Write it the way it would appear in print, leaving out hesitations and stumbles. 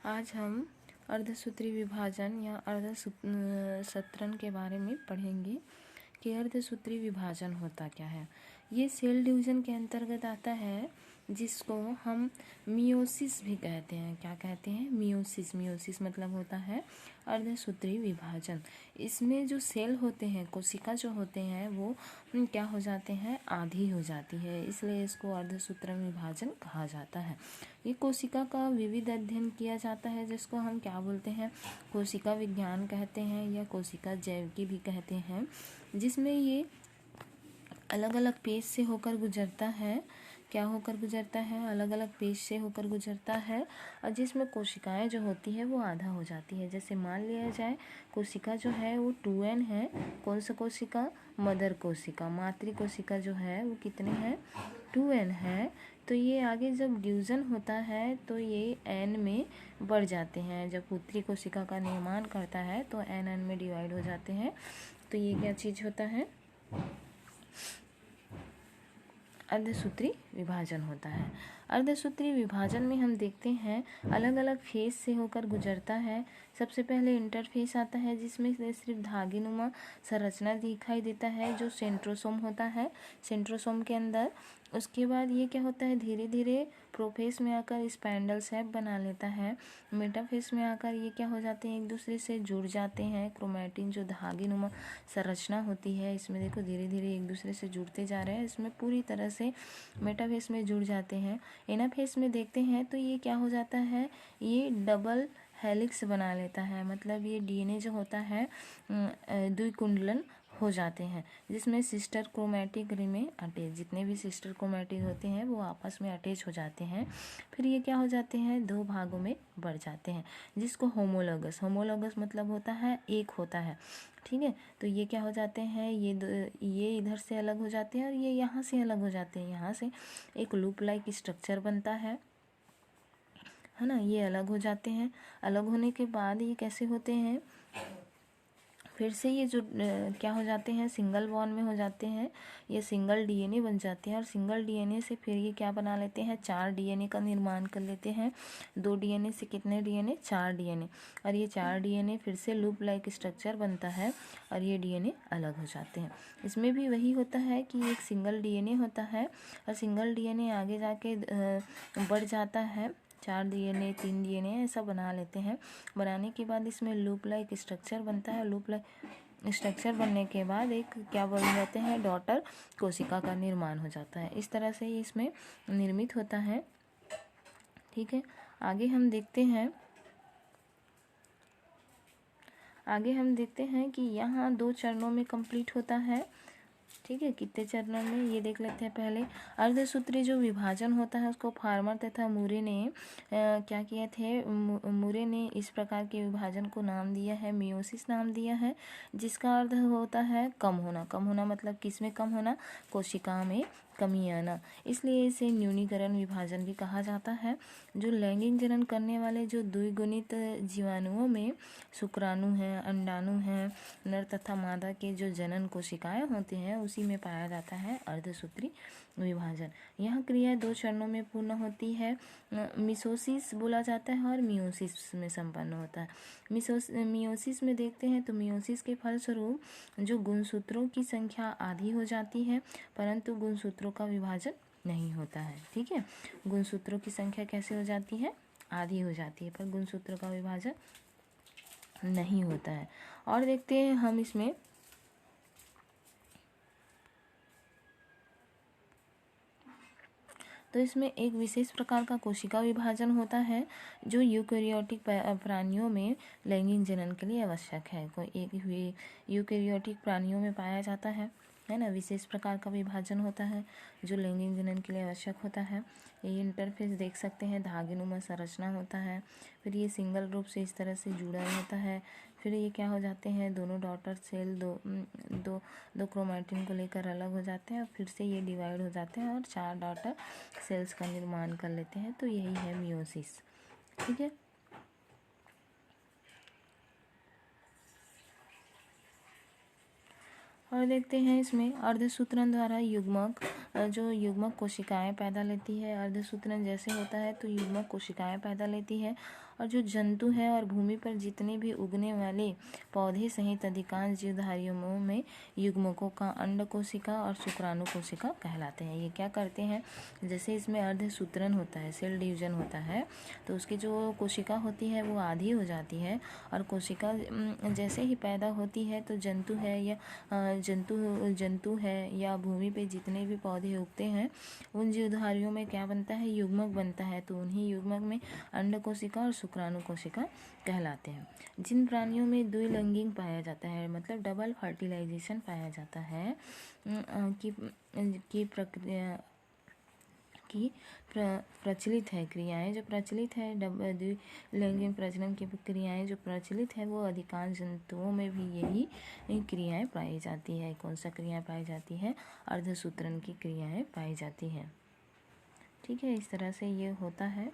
आज हम अर्धसूत्री विभाजन या अर्धसूत्रण के बारे में पढ़ेंगे कि अर्धसूत्री विभाजन होता क्या है। ये सेल डिवीजन के अंतर्गत आता है, जिसको हम मियोसिस भी कहते हैं। क्या कहते हैं? मियोसिस। मियोसिस मतलब होता है अर्धसूत्री विभाजन। इसमें जो सेल होते हैं, कोशिका जो होते हैं, वो क्या हो जाते हैं? आधी हो जाती है, इसलिए इसको अर्धसूत्रण विभाजन कहा जाता है। ये कोशिका का विविध अध्ययन किया जाता है, जिसको हम क्या बोलते हैं? कोशिका विज्ञान कहते हैं या कोशिका जैविकी भी कहते हैं, जिसमें ये अलग अलग पेज से होकर गुजरता है। क्या होकर गुजरता है? अलग अलग पेज से होकर गुजरता है, और जिसमें कोशिकाएं जो होती है वो आधा हो जाती है। जैसे मान लिया जाए कोशिका जो है वो 2n है। कौन सा कोशिका? मदर कोशिका। मातृ कोशिका जो है वो कितने हैं? 2n है। तो ये आगे जब डिवीजन होता है तो ये n में बढ़ जाते हैं। जब पुत्री कोशिका का निर्माण करता है तो n में डिवाइड हो जाते हैं। तो ये क्या चीज़ होता है? अर्धसूत्री विभाजन होता है। अर्धसूत्री विभाजन में हम देखते हैं अलग अलग फेज से होकर गुजरता है। सबसे पहले इंटरफेस आता है, जिसमें सिर्फ धागेनुमा संरचना दिखाई देता है, जो सेंट्रोसोम होता है सेंट्रोसोम के अंदर। उसके बाद ये क्या होता है? धीरे धीरे प्रोफेस में आकर स्पाइंडल शेप बना लेता है। मेटाफेस में आकर ये क्या हो जाते हैं? एक दूसरे से जुड़ जाते हैं। क्रोमैटिन जो धागेनुमा संरचना होती है, इसमें देखो धीरे धीरे एक दूसरे से जुड़ते जा रहे हैं। इसमें पूरी तरह से मेटाफेस में जुड़ जाते हैं। एनाफेस में देखते हैं तो ये क्या हो जाता है? ये डबल हेलिक्स बना लेता है, मतलब ये डीएनए जो होता है द्विकुंडलन हो जाते हैं, जिसमें सिस्टर क्रोमैटिक में अटैच, जितने भी सिस्टर क्रोमैटिक होते हैं वो आपस में अटैच हो जाते हैं। फिर ये क्या हो जाते हैं? दो भागों में बढ़ जाते हैं, जिसको होमोलॉगस। होमोलॉगस मतलब होता है एक होता है, ठीक है। तो ये क्या हो जाते हैं? ये इधर से अलग हो जाते हैं और ये यहाँ से अलग हो जाते हैं। यहाँ से एक लूप लाइक स्ट्रक्चर बनता है ना। ये अलग हो जाते हैं। अलग होने के बाद ये कैसे होते हैं? फिर से ये जो क्या हो जाते हैं? सिंगल बॉन्ड में हो जाते हैं। ये सिंगल डीएनए बन जाते हैं, और सिंगल डीएनए से फिर ये क्या बना लेते हैं? 4 डीएनए का निर्माण कर लेते हैं। 2 डीएनए से कितने डीएनए? 4 डीएनए। और ये 4 डीएनए फिर से लूप लाइक स्ट्रक्चर बनता है, और ये डीएनए अलग हो जाते हैं। इसमें भी वही होता है कि एक सिंगल डीएनए होता है, और सिंगल डीएनए आगे जाके बढ़ जाता है। 4 डीएनए 3 डीएनए ऐसा बना लेते हैं। बनाने के बाद इसमें लूप लाइक स्ट्रक्चर बनता है। लूप लाइक स्ट्रक्चर बनने के बाद एक क्या बन जाते हैं? डॉटर कोशिका का निर्माण हो जाता है। इस तरह से इसमें निर्मित होता है, ठीक है। आगे हम देखते हैं कि यहाँ 2 चरणों में कंप्लीट होता है, ठीक है। कितने चरणों में ये देख लेते हैं पहले। अर्धसूत्री जो विभाजन होता है उसको फार्मर तथा मूरे ने क्या किए थे? मूरे ने इस प्रकार के विभाजन को नाम दिया है, मियोसिस नाम दिया है, जिसका अर्थ होता है कम होना। कम होना मतलब किस में कम होना? कोशिका में कमी आना। इसलिए इसे न्यूनीकरण विभाजन भी कहा जाता है। जो लैंगिक जनन करने वाले जो द्विगुणित जीवाणुओं में शुक्राणु हैं, अंडाणु हैं, नर तथा मादा के जो जनन कोशिकाएं होती हैं, उसी में पाया जाता है अर्धसूत्री विभाजन। यह क्रिया 2 चरणों में पूर्ण होती है। मिसोसिस बोला जाता है और मियोसिस में संपन्न होता है। मियोसिस में देखते हैं तो मियोसिस के फलस्वरूप जो गुणसूत्रों की संख्या आधी हो जाती है, परंतु गुणसूत्रों का विभाजन नहीं होता है, ठीक है। गुणसूत्रों की संख्या कैसे हो जाती है? आधी हो जाती है, पर गुणसूत्रों का विभाजन नहीं होता है। और देखते हैं हम इसमें तो इसमें एक विशेष प्रकार का कोशिका विभाजन होता है, जो यूकेरियोटिक प्राणियों में लैंगिक जनन के लिए आवश्यक है। कोई एक यूकेरियोटिक प्राणियों में पाया जाता है ना। विशेष प्रकार का विभाजन होता है जो लैंगिक जनन के लिए आवश्यक होता है। ये इंटरफेस देख सकते हैं, धागेनुमा संरचना होता है। फिर ये सिंगल रूप से इस तरह से जुड़ा होता है। फिर ये क्या हो जाते हैं? दोनों डॉटर सेल दो क्रोमैटिन को लेकर अलग हो जाते हैं, और फिर से ये डिवाइड हो जाते हैं और 4 डॉटर सेल्स का निर्माण कर लेते हैं। तो यही है मियोसिस, ठीक है। और देखते हैं इसमें अर्धसूत्रण द्वारा युग्मक कोशिकाएं पैदा लेती है। अर्धसूत्रण जैसे होता है तो युग्मक कोशिकाएं पैदा लेती है, और जो जंतु है और भूमि पर जितने भी उगने वाले पौधे सहित अधिकांश जीवधारियों में युग्मकों का अंड कोशिका और शुक्राणु कोशिका कहलाते हैं। ये क्या करते हैं, जैसे इसमें अर्धसूत्रण होता है, सेल डिवीजन होता है, तो उसकी जो कोशिका होती है वो आधी हो जाती है और कोशिका जैसे ही पैदा होती है तो जंतु है या भूमि पे जितने भी पौधे उगते हैं उन जीवधारियों में क्या बनता है, युग्मक बनता है। तो उन्हीं युग्मक में अंड कोशिका और शुक्राणु कोशिका कहलाते हैं। जिन प्राणियों में द्विलिंगिंग पाया जाता है, मतलब डबल फर्टिलाइजेशन पाया जाता है, की प्रक्रिया की प्रचलित है क्रियाएं, जो प्रचलित है द्विलिंगिक प्रजनन की क्रियाएं जो प्रचलित है, वो अधिकांश जंतुओं में भी यही क्रियाएं पाई जाती है। कौन सा क्रियाएं पाई जाती है, अर्धसूत्रण की क्रियाएं पाई जाती है। ठीक है, इस तरह से ये होता है।